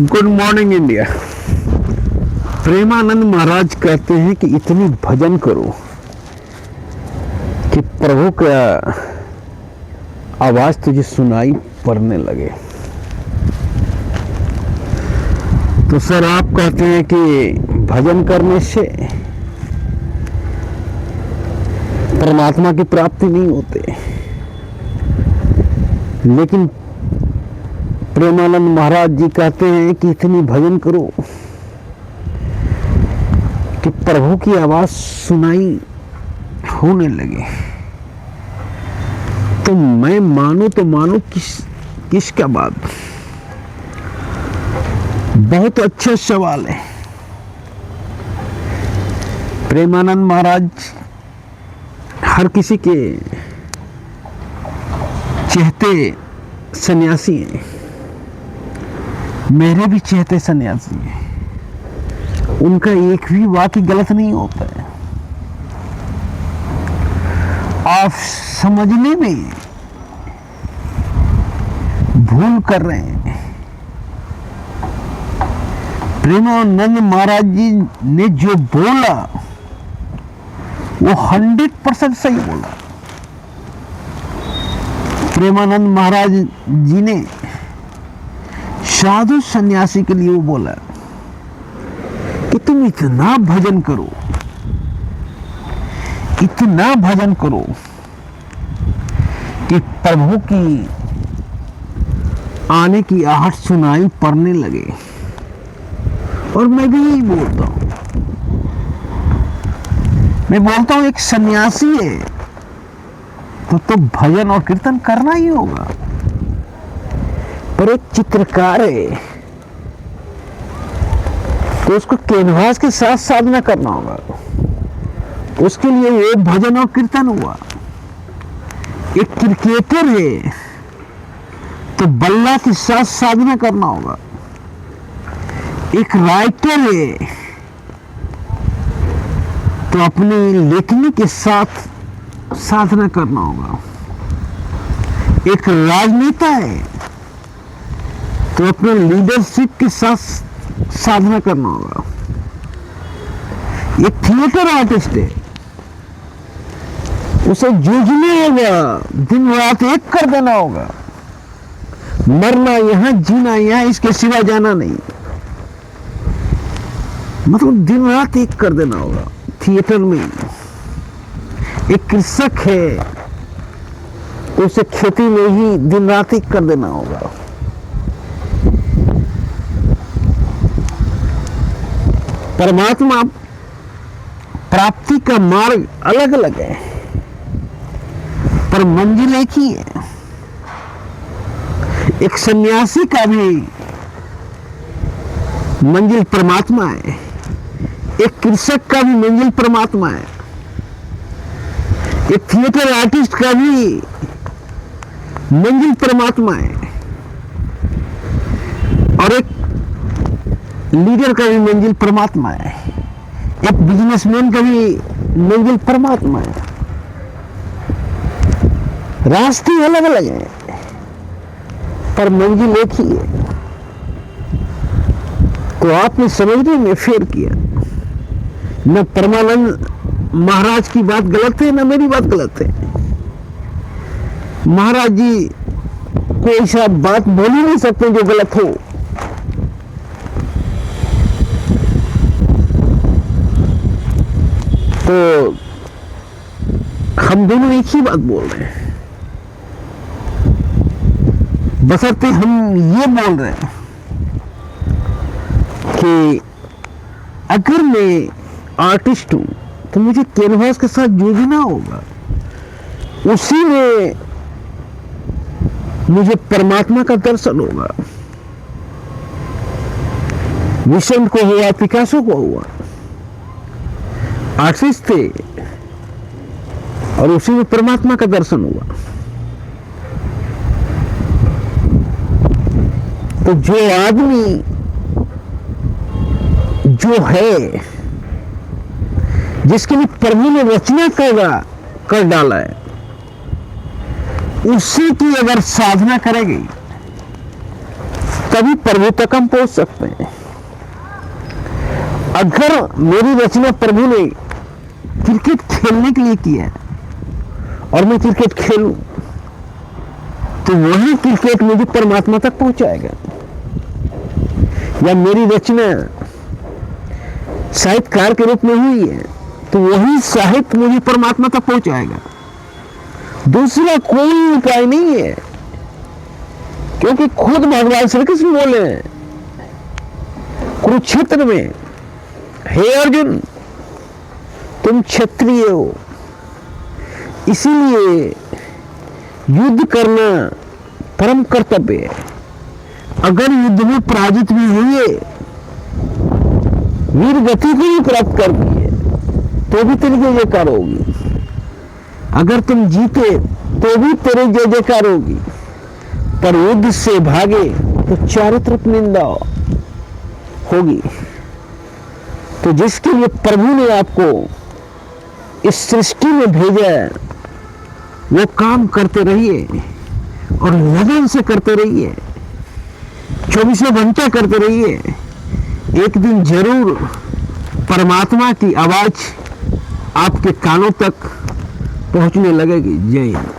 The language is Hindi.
Good morning India. Premanand Maharaj कहते हैं कि इतनी भजन करो कि प्रभु का आवाज तुझे सुनाई पड़ने लगे। तो सर आप कहते हैं कि भजन करने से परमात्मा की प्राप्ति नहीं होती, लेकिन प्रेमानंद महाराज जी कहते हैं कि इतनी भजन करो कि प्रभु की आवाज सुनाई होने लगे। तो मैं मानू तो मानू किसका बात। बहुत अच्छा सवाल है। प्रेमानंद महाराज हर किसी के चहेते सन्यासी हैं, मेरे भी चहेते सन्यासी हैं। उनका एक भी वाक्य गलत नहीं होता है। आप समझने में भूल कर रहे हैं। प्रेमानंद महाराज जी ने जो बोला वो 100% सही बोला। प्रेमानंद महाराज जी ने साधु सन्यासी के लिए वो बोला कि तुम इतना भजन करो, इतना भजन करो कि प्रभु की आने की आहट सुनाई पड़ने लगे। और मैं भी यही बोलता हूं। मैं बोलता हूं एक सन्यासी है तो भजन और कीर्तन करना ही होगा। पर एक चित्रकार है तो उसको कैनवास के साथ साधना करना होगा। उसके लिए वो भजन और कीर्तन हुआ। एक क्रिकेटर है तो बल्ला के साथ साधना करना होगा। एक राइटर है तो अपनी लेखनी के साथ साधना करना होगा। एक राजनेता है तो अपने लीडरशिप के साथ साधना करना होगा। एक थिएटर आर्टिस्ट है, उसे जूझना होगा, दिन रात एक कर देना होगा। मरना यहां, जीना यहां, इसके सिवा जाना नहीं। मतलब दिन रात एक कर देना होगा थिएटर में। एक कृषक है तो उसे खेती में ही दिन रात एक कर देना होगा। परमात्मा प्राप्ति का मार्ग अलग अलग है, पर मंजिल एक ही है। एक सन्यासी का भी मंजिल परमात्मा है, एक कृषक का भी मंजिल परमात्मा है, एक थिएटर आर्टिस्ट का भी मंजिल परमात्मा है, और एक लीडर का भी मंजिल परमात्मा है, एक बिजनेसमैन का भी मंजिल परमात्मा है। रास्ते अलग अलग हैं पर मंजिल एक ही है। तो आपने समझने में फेर किया। न परमानंद महाराज की बात गलत है, न मेरी बात गलत है। महाराज जी कोई ऐसा बात बोल ही नहीं सकते जो गलत हो। तो हम दोनों एक ही बात बोल रहे हैं, बशर्ते हम ये बोल रहे हैं कि अगर मैं आर्टिस्ट हूं तो मुझे कैनवास के साथ जूझना होगा। उसी में मुझे परमात्मा का दर्शन होगा। विसेंट को हुआ, पिकासो को हुआ, आर्टिस्ट थे और उसी में परमात्मा का दर्शन हुआ। तो जो आदमी जो है, जिसके लिए प्रभु ने रचना कर डाला है, उसी की अगर साधना करेगी तभी प्रभु तक हम पहुंच सकते हैं। अगर मेरी रचना प्रभु ने क्रिकेट खेलने के लिए किया है और मैं क्रिकेट खेलूं, तो वही क्रिकेट मुझे परमात्मा तक पहुंचाएगा। या मेरी रचना साहित्यकार के रूप में हुई है, तो वही साहित्य मुझे परमात्मा तक पहुंचाएगा। दूसरा कोई उपाय नहीं है, क्योंकि खुद भगवान श्री कृष्ण बोले हैं कुरुक्षेत्र में, हे अर्जुन तुम क्षत्रिय हो, इसीलिए युद्ध करना परम कर्तव्य है। अगर युद्ध में पराजित भी हुए, वीर गति को भी प्राप्त कर दिए, तो भी तेरी जय जयकार होगी। अगर तुम जीते तो भी तेरी जय जयकार होगी। पर युद्ध से भागे तो चारों तरफ निंदा होगी। तो जिसके लिए प्रभु ने आपको इस सृष्टि में भेजा है, वो काम करते रहिए और लगन से करते रहिए, 24 घंटे करते रहिए। एक दिन जरूर परमात्मा की आवाज आपके कानों तक पहुंचने लगेगी। जय हिंद।